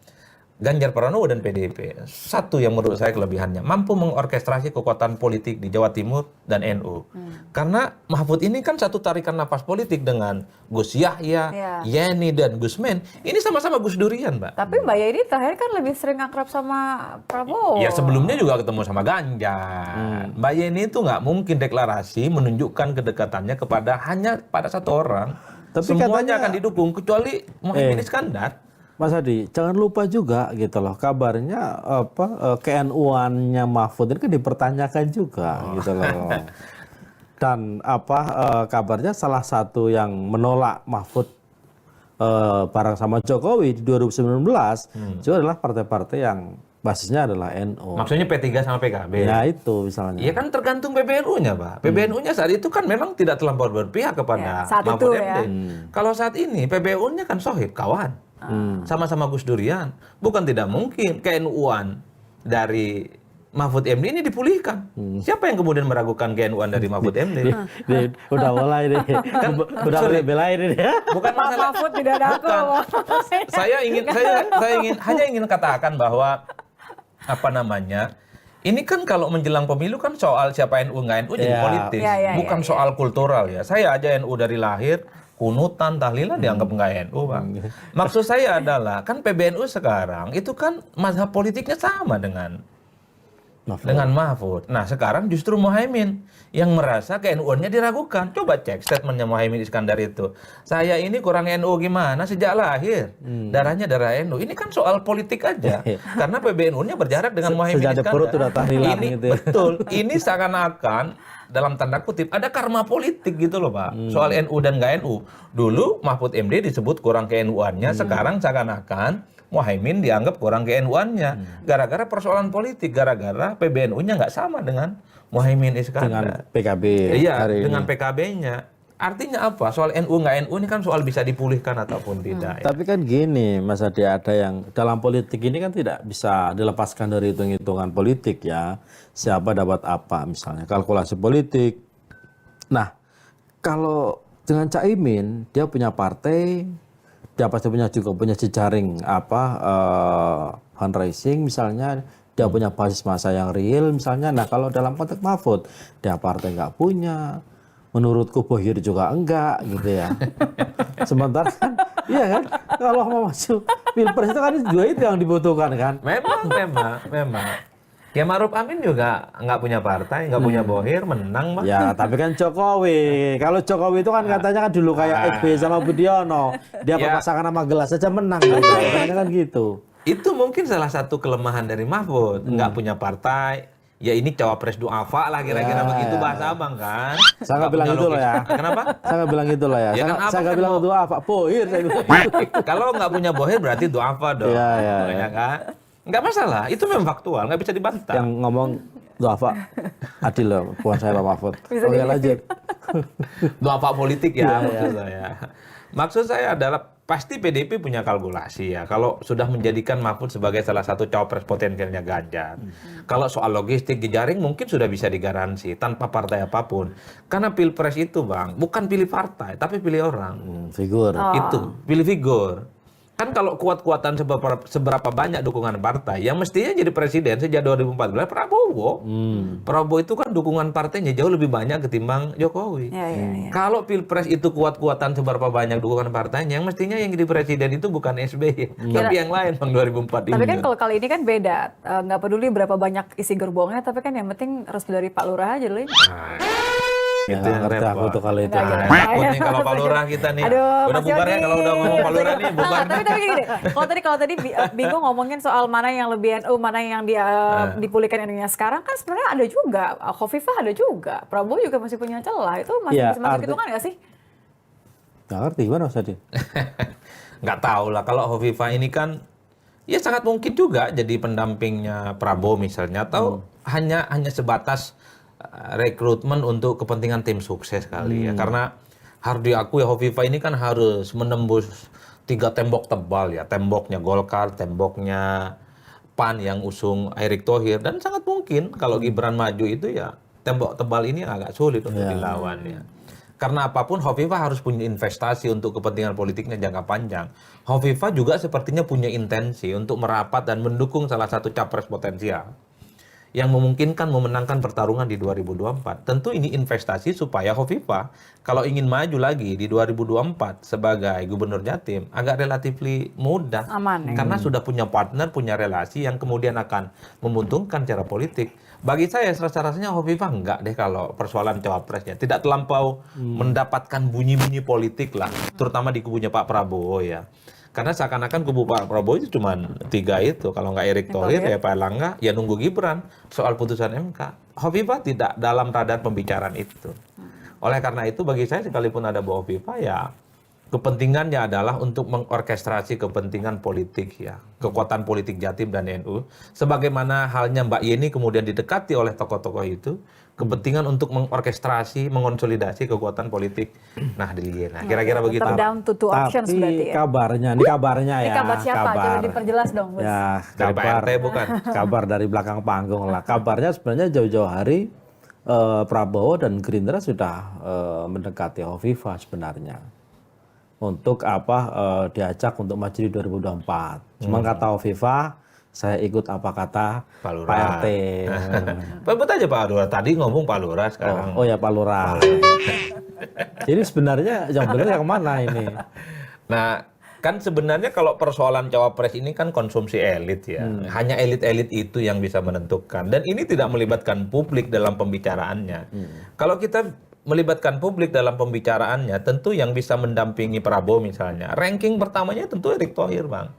Ganjar Pranowo dan PDIP, satu yang menurut saya kelebihannya, mampu mengorkestrasi kekuatan politik di Jawa Timur dan NU. Karena Mahfud ini kan satu tarikan napas politik dengan Gus Yahya, Yeni, dan Gus Men. Ini sama-sama Gus Durian, Mbak. Tapi Mbak Yeni terakhir kan lebih sering akrab sama Prabowo. Ya sebelumnya juga ketemu sama Ganjar. Mbak Yeni itu nggak mungkin deklarasi menunjukkan kedekatannya hanya pada satu orang. Tapi semuanya katanya akan didukung kecuali Muhaimin Iskandar. Mas Adi, jangan lupa juga gitu loh, kabarnya ke NU-annya Mahfud ini kan dipertanyakan juga gitu loh. Dan kabarnya salah satu yang menolak Mahfud bareng sama Jokowi di 2019 itu adalah partai-partai yang basisnya adalah NU. Maksudnya P3 sama PKB. Ya itu misalnya. Ya kan tergantung PBNU-nya, Pak. PBNU-nya saat itu kan memang tidak terlampau berpihak kepada saat Mahfud itu, MD. ya. Kalau saat ini PBNU-nya kan sohib, kawan. Sama-sama Gus Durian. Bukan tidak mungkin KNU-an dari Mahfud MD ini dipulihkan. Siapa yang kemudian meragukan KNU-an dari Mahfud MD? Udah mulai deh. Udah belain ini ya. Bukan Pak masalah. Mahfud tidak ada aku. Saya hanya ingin katakan bahwa ini kan kalau menjelang pemilu kan soal siapa NU nggak NU jadi Ya. politis, Ya, bukan soal kultural ya. Saya aja NU dari lahir, kunutan, tahlilan dianggap nggak NU, Bang. Maksud saya adalah kan PBNU sekarang itu kan mazhab politiknya sama dengan Mahfud. Nah sekarang justru Muhaimin yang merasa ke-NU-nya diragukan. Coba cek statementnya Muhaimin Iskandar itu. Saya ini kurang NU gimana sejak lahir. Darahnya darah NU. Ini kan soal politik aja. Karena PBNU-nya berjarak dengan Muhaimin Sejak ada Iskandar. perut udah tahlilan Ini gitu ya. betul. Ini seakan-akan dalam tanda kutip ada karma politik gitu loh Pak. Soal NU dan nggak NU. Dulu Mahfud MD disebut kurang ke-NU-annya. Sekarang seakan-akan Muhaimin dianggap kurang ke-NU-annya gara-gara persoalan politik, gara-gara PBNU-nya nggak sama dengan Muhaimin Dengan Iskandar. PKB Iya, hari dengan ini. PKB-nya. Artinya apa? Soal NU nggak NU ini kan soal bisa dipulihkan ataupun tidak. Ya. Tapi kan gini, Mas Adi, ada yang dalam politik ini kan tidak bisa dilepaskan dari hitung-hitungan politik ya. Siapa dapat apa misalnya, kalkulasi politik. Nah, kalau dengan Caimin, dia punya partai, dia pasti punya jejaring fundraising misalnya, dia punya basis massa yang real misalnya. Nah kalau dalam konteks Mahfud, dia partai nggak punya, menurutku Bohir juga enggak gitu ya. Sementara kan, iya kan, kalau mau masuk pilpres itu kan dua itu yang dibutuhkan kan. Memang. Ya Ma'ruf Amin juga nggak punya partai, nggak punya Bohir, menang Bang. Ya, tapi kan Jokowi. Kalau Jokowi itu kan katanya kan dulu kayak SBY sama Budiono. Dia Ya. berpasangan sama gelas aja menang. Katanya kan gitu. Itu mungkin salah satu kelemahan dari Mahfud, nggak punya partai. Ya ini cawapres duafa lah kira-kira begitu bahasa Abang kan. Saya nggak bilang punya gitu loh logis. ya. Kenapa? Saya nggak bilang gitu lah ya. Ya Saya kan nggak Abang kan bilang mau- itu apa? Bohir saya bilang. Kalau nggak punya Bohir berarti duafa dong. Iya, Ya kan? Nggak masalah, itu memang faktual, nggak bisa dibantah. Yang ngomong apa? Adil loh, bukan saya Pak Mahfud. Bisa Oke di- lanjut. Duafa politik ya, Iya, maksud saya. Maksud saya adalah pasti PDIP punya kalkulasi ya. Kalau sudah menjadikan Mahfud sebagai salah satu cawapres potensialnya Ganjar. Kalau soal logistik jejaring mungkin sudah bisa digaransi tanpa partai apapun. Karena pilpres itu Bang, bukan pilih partai, tapi pilih orang. Figur. Itu, pilih figur. Kan kalau kuat-kuatan seberapa banyak dukungan partai, yang mestinya jadi presiden sejak 2014 Prabowo. Prabowo itu kan dukungan partainya jauh lebih banyak ketimbang Jokowi. Ya. Kalau pilpres itu kuat-kuatan seberapa banyak dukungan partainya, yang mestinya yang jadi presiden itu bukan SBY, tapi yang lain Bang 2004 ini. Tapi kan kalau kali ini kan beda, nggak peduli berapa banyak isi gerbongnya, tapi kan yang penting harus dari Pak Lurah aja dulu. Ya, Itu nggak yang ngerti aku repot. tuh kalau itu. Nggak, Takut nih kalau Pak Lurah kita nih. Aduh, Udah Mas bubar ya Yodi. kalau udah ngomong Pak Lurah nih, bubar. Tapi gini, kalau tadi Bingung ngomongin soal mana yang lebih NU, mana yang dia dipulihkan NU-nya sekarang kan sebenarnya ada juga, Khofifah ada juga, Prabowo juga masih punya celah, itu masih Ya, bisa masuk hitungan nggak sih? Nggak ngerti gimana Mas Adi? Nggak tahu lah kalau Hovifah ini kan ya sangat mungkin juga jadi pendampingnya Prabowo misalnya atau hanya sebatas rekrutmen untuk kepentingan tim sukses kali ya, karena harus diakui Hovifah ini kan harus menembus 3 tembok tebal ya, temboknya Golkar, temboknya PAN yang usung Erick Thohir, dan sangat mungkin kalau Gibran maju itu ya tembok tebal ini agak sulit untuk dilawan ya. Karena apapun Hovifah harus punya investasi untuk kepentingan politiknya jangka panjang. Hovifah juga sepertinya punya intensi untuk merapat dan mendukung salah satu capres potensial yang memungkinkan memenangkan pertarungan di 2024. Tentu ini investasi supaya Hovifah kalau ingin maju lagi di 2024 sebagai gubernur Jatim agak relatifly mudah. Aman, ya. Karena sudah punya partner, punya relasi yang kemudian akan menguntungkan secara politik. Bagi saya rasa-rasanya Hovifah enggak deh kalau persoalan cawapresnya. Tidak terlampau mendapatkan bunyi-bunyi politik lah, terutama di kubunya Pak Prabowo ya. Karena seakan-akan kubu Pak Prabowo itu cuma 3 itu. Kalau nggak Erick Thohir, ya Pak Erlangga, ya nunggu Gibran soal putusan MK. Hovifah tidak dalam radar pembicaraan itu. Oleh karena itu bagi saya sekalipun ada Bu Hovifah ya kepentingannya adalah untuk mengorkestrasi kepentingan politik ya, kekuatan politik Jatim dan NU. Sebagaimana halnya Mbak Yeni kemudian didekati oleh tokoh-tokoh itu, kepentingan untuk mengorkestrasi, mengonsolidasi kekuatan politik Nahdliyin. Nah, kira-kira begitu. Tetap down to two options Tapi berarti ya. kabarnya, ini kabarnya ya. Ini kabar siapa? Coba diperjelas dong, Gus. Ya, Dari Pak kabar, RT bukan? kabar dari belakang panggung lah. Kabarnya sebenarnya jauh-jauh hari Prabowo dan Gerindra sudah mendekati Hovifah sebenarnya. Untuk diajak untuk maju di 2024. Cuman kata Hovifah, saya ikut apa kata Pak Lurah. Pak RT. Sebut aja Pak Lurah. Tadi ngomong Pak Lurah sekarang. Oh ya Pak Lurah. Jadi sebenarnya yang benar yang mana ini? Nah, kan sebenarnya kalau persoalan cawapres ini kan konsumsi elit ya. Hanya elit-elit itu yang bisa menentukan. Dan ini tidak melibatkan publik dalam pembicaraannya. Kalau kita melibatkan publik dalam pembicaraannya, tentu yang bisa mendampingi Prabowo misalnya. Ranking pertamanya tentu Erick Thohir, Bang.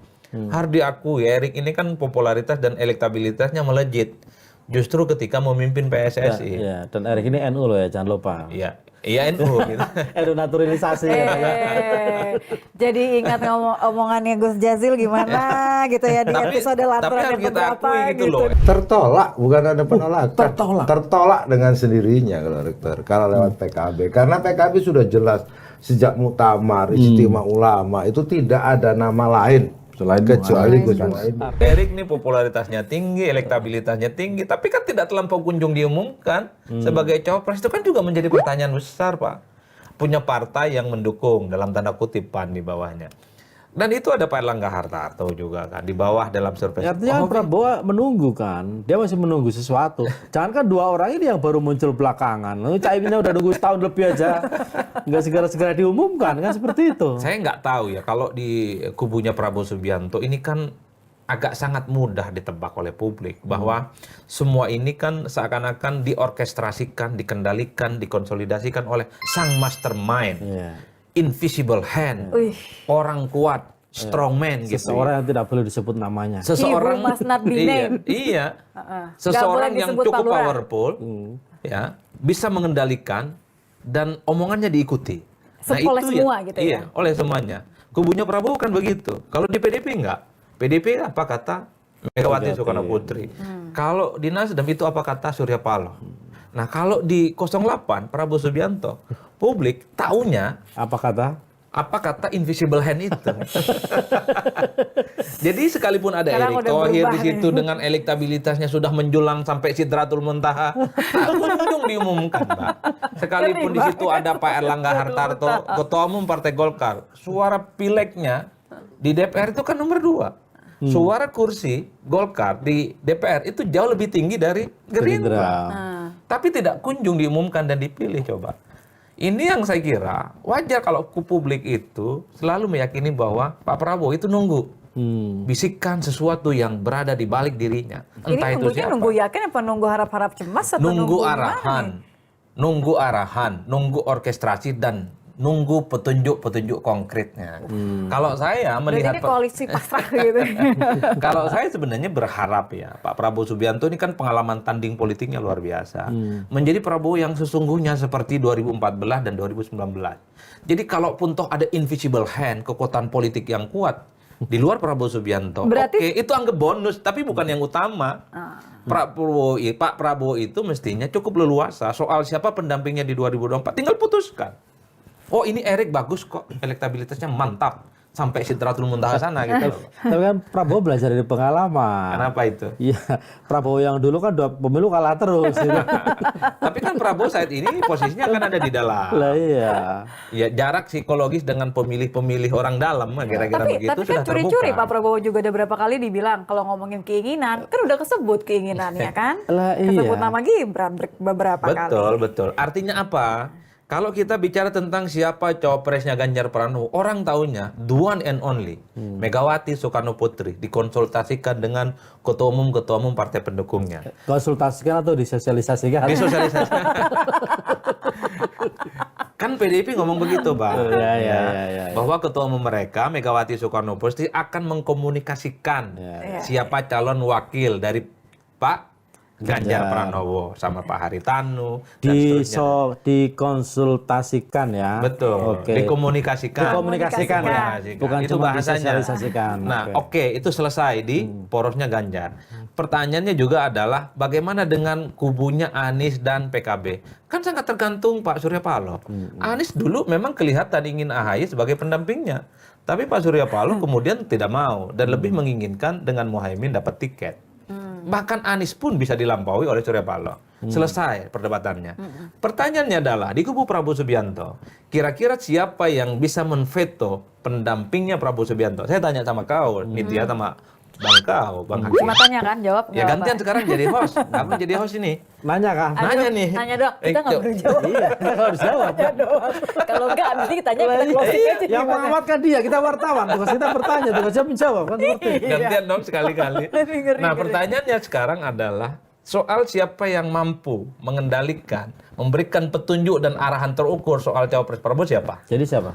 Harus diakui, Erick ini kan popularitas dan elektabilitasnya melejit. Justru ketika memimpin PSSI. Ya, dan Erick ini NU loh ya, jangan lupa. Iya, iya NU gitu. NU naturalisasi katanya. Jadi ingat omongannya Gus Jazil gimana gitu ya di episode tapi Laturan harus yang kita keberapa akui gitu loh. Tertolak, bukan ada penolakan. Tertolak dengan sendirinya kalau Rektor, kalau lewat PKB. Karena PKB sudah jelas sejak Muktamar, Ijtima Ulama itu tidak ada nama lain selain kecuali Gus Muhaimin. Erick nih popularitasnya tinggi, elektabilitasnya tinggi, tapi kan tidak terlampau kunjung diumumkan sebagai cawapres. Itu kan juga menjadi pertanyaan besar, Pak. Punya partai yang mendukung dalam tanda kutip PAN di bawahnya. Dan itu ada Pak Erlangga Hartarto juga kan di bawah dalam survei. Artinya Prabowo menunggu kan, dia masih menunggu sesuatu. Jangan kan dua orang ini yang baru muncul belakangan. Cak Iminnya udah nunggu setahun lebih aja, nggak segera-segera diumumkan kan seperti itu. Saya nggak tahu ya kalau di kubunya Prabowo Subianto ini kan agak sangat mudah ditebak oleh publik bahwa semua ini kan seakan-akan diorkestrasikan, dikendalikan, dikonsolidasikan oleh sang mastermind, invisible hand, orang kuat, strongman gitu. Seseorang yang tidak boleh disebut namanya. Seseorang He who must not be named. Iya. Nggak Seseorang boleh yang disebut cukup Pak Lurah. powerful, ya, bisa mengendalikan dan omongannya diikuti. Oleh semua gitu ya? Iya, oleh semuanya. Kubunya Prabowo kan begitu. Kalau di PDP enggak. PDP apa kata Megawati Soekarno Putri. Kalau di Nasdem itu apa kata Surya Paloh. Nah, kalau di 08 Prabowo Subianto, publik taunya Apa kata invisible hand itu. Jadi sekalipun ada Sekarang Erick udah Thohir berubah di situ nih. dengan elektabilitasnya sudah menjulang sampai Sidratul Muntaha, tak kunjung diumumkan, Pak. Sekalipun di situ ada Pak Erlangga Hartarto, Ketua Umum Partai Golkar, suara pileknya di DPR itu kan nomor 2. Suara kursi Golkar di DPR itu jauh lebih tinggi dari Gerindra. Tapi tidak kunjung diumumkan dan dipilih, coba. Ini yang saya kira wajar kalau publik itu selalu meyakini bahwa Pak Prabowo itu nunggu bisikan sesuatu yang berada di balik dirinya. Ini Entah itu nunggunya siapa. nunggu yakin apa nunggu harap-harap cemas atau Nunggu gimana arahan, nih? nunggu orkestrasi dan nunggu petunjuk-petunjuk konkretnya. Kalau saya Berarti melihat ini koalisi pasrah gitu. kalau saya sebenarnya berharap ya Pak Prabowo Subianto ini kan pengalaman tanding politiknya luar biasa. Menjadi Prabowo yang sesungguhnya seperti 2014 dan 2019. Jadi kalaupun toh ada invisible hand, kekuatan politik yang kuat di luar Prabowo Subianto, Berarti- oke, itu anggap bonus tapi bukan yang utama. Pak Prabowo itu mestinya cukup leluasa soal siapa pendampingnya di 2024, tinggal putuskan. Oh ini Erick bagus kok, elektabilitasnya mantap sampai Sidratul Muntaha sana gitu. Tapi kan Prabowo belajar dari pengalaman. Kenapa itu? Iya, Prabowo yang dulu kan 2 pemilu kalah terus. Gitu. Tapi kan Prabowo saat ini posisinya kan ada di dalam. Lah iya. Ya jarak psikologis dengan pemilih-pemilih orang dalam kira-kira begitu Tapi sudah kan curi-curi terbuka. Pak Prabowo juga udah berapa kali dibilang kalau ngomongin keinginan kan udah kesebut keinginannya kan? Lah, iya. Kesebut nama Gibran beberapa kali. Betul. Artinya apa? Kalau kita bicara tentang siapa cawapresnya Ganjar Pranowo, orang taunya the one and only Megawati Soekarno Putri dikonsultasikan dengan ketua umum partai pendukungnya. Konsultasikan atau disosialisasikan? Disosialisasi. Kan PDIP ngomong begitu, Bang. Iya. Bahwa ketua umum mereka Megawati Soekarno Putri akan mengkomunikasikan siapa calon wakil dari Pak Ganjar Pranowo sama Pak Haritanu dan seterusnya. Dikonsultasikan ya. Betul. Oke. Dikomunikasikan. Dikomunikasikan ya. Bukan itu cuma bahasanya. disosialisasikan. Nah, oke, itu selesai di porosnya Ganjar. Pertanyaannya juga adalah bagaimana dengan kubunya Anies dan PKB? Kan sangat tergantung Pak Surya Paloh. Anies dulu memang kelihatan ingin AHY sebagai pendampingnya. Tapi Pak Surya Paloh kemudian tidak mau dan lebih menginginkan dengan Muhaimin dapat tiket. Bahkan Anies pun bisa dilampaui oleh Surya Paloh. Selesai perdebatannya. Pertanyaannya adalah di kubu Prabowo Subianto, kira-kira siapa yang bisa menveto pendampingnya Prabowo Subianto? Saya tanya sama kau, Nitya sama Bang kau, Bang Hakim. Cuma tanya kan, jawab. Ya nggak gantian apa-apa. sekarang jadi host. Aku jadi host ini. Nanya kah? Aduh, Nanya nih. Nanya dong, kita nggak perlu jawab. Iya, harus jawab. Nanya doang. Kalau nggak, nanti tanya kita closing aja. Yang gimana? mengamatkan dia, kita wartawan, tugas kita bertanya, tugas dia menjawab kan seperti itu. Gantian dong sekali-kali. Nah, pertanyaannya sekarang adalah soal siapa yang mampu mengendalikan, memberikan petunjuk dan arahan terukur soal cawapres Prabowo siapa? Jadi siapa?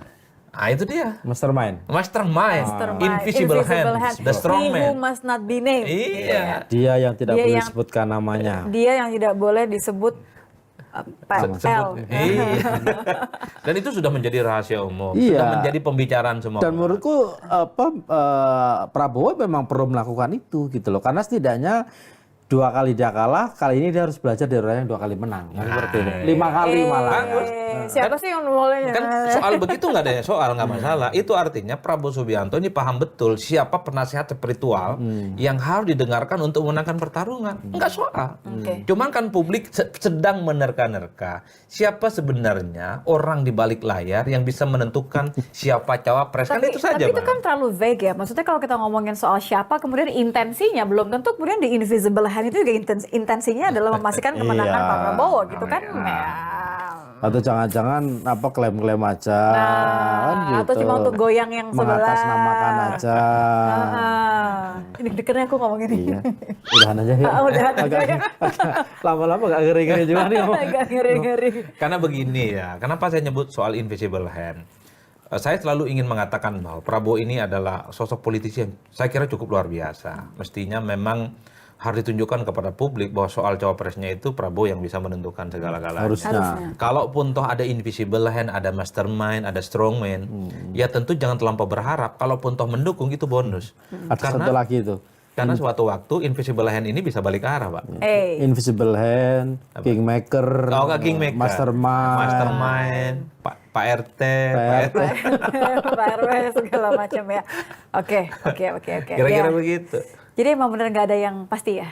Ah, itu dia. Mastermind. Mastermind, Mastermind, invisible hand, the strong He who man. must not be named. Iya. Dia yang tidak Dia boleh yang- disebutkan namanya. Dia yang tidak boleh disebut PL. Iya. Dan itu sudah menjadi rahasia umum, Iya. sudah menjadi pembicaraan semua. Dan menurutku Prabowo memang perlu melakukan itu gitu loh, karena setidaknya 2 kali dia kalah, kali ini dia harus belajar dari orang yang 2 kali menang. Kan seperti itu. 5 kali malah. Bagus. Siapa sih yang boleh? Kan soal begitu nggak ada soal, nggak masalah. Itu artinya Prabowo Subianto ini paham betul siapa penasehat spiritual yang harus didengarkan untuk memenangkan pertarungan. Nggak soal. Oke. Cuman kan publik sedang menerka-nerka siapa sebenarnya orang di balik layar yang bisa menentukan siapa cawapres. Kan itu saja, tapi itu Bang. kan terlalu vague ya. Maksudnya kalau kita ngomongin soal siapa, kemudian intensinya belum tentu kemudian di invisible hand itu juga intensinya adalah memastikan kemenangan Iya. Pak Prabowo gitu kan. Ya. Atau jangan-jangan klaim-klaim aja kan gitu. Atau cuma untuk goyang yang sebelah. Mengatasnamakan aja. Ini deg-degannya aku ngomong ini. Iya. Udahan aja ya. Udahan aja ya. Lama-lama gak ngeri-ngeri juga nih. Agak ngeri-ngeri. Karena begini ya, kenapa saya nyebut soal invisible hand? Saya selalu ingin mengatakan bahwa Prabowo ini adalah sosok politisi yang saya kira cukup luar biasa. Mestinya memang harus ditunjukkan kepada publik bahwa soal cawapresnya itu Prabowo yang bisa menentukan segala-galanya. Harusnya. Kalaupun toh ada invisible hand, ada mastermind, ada strongman, ya tentu jangan terlampau berharap. Kalaupun toh mendukung itu bonus. Ada satu lagi itu. Karena suatu waktu invisible hand ini bisa balik arah, Pak. Invisible Hand, Kingmaker, Oh, nggak Kingmaker. Mastermind, Pak RT, Pak RT. Pak RW segala macam ya. Oke. Kira-kira Ya. begitu. Jadi emang bener nggak ada yang pasti ya?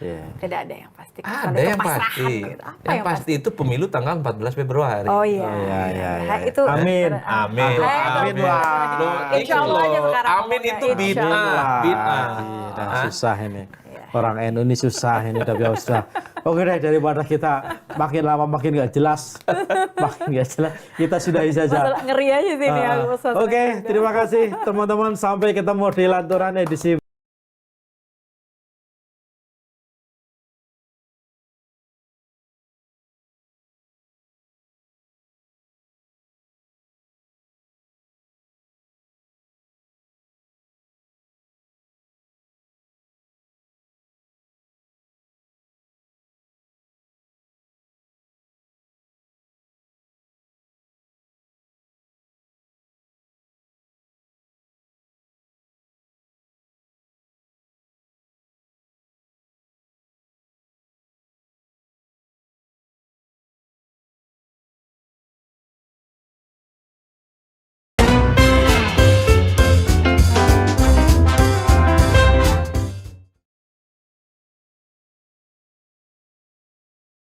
Iya. Tidak ada yang pasti. Ada Kecuali yang kepasrahan pasti. gitu. Apa Yang pasti itu pemilu tanggal 14 Februari. Oh iya. iya. Nah, itu Amin. Amin. Amin lah. Loh, Insya Allah itu aja loh. sekarang Amin ngomongnya, itu insya bid'ah. Bid'ah. Iya, susah ini. Orang NU ini susah ini, tapi ya sudah. Oke deh, daripada kita makin lama makin nggak jelas, kita sudahi saja. Masalah ngeri aja sih ini aku. Oke, terima kasih teman-teman. Sampai ketemu di lanturan edisi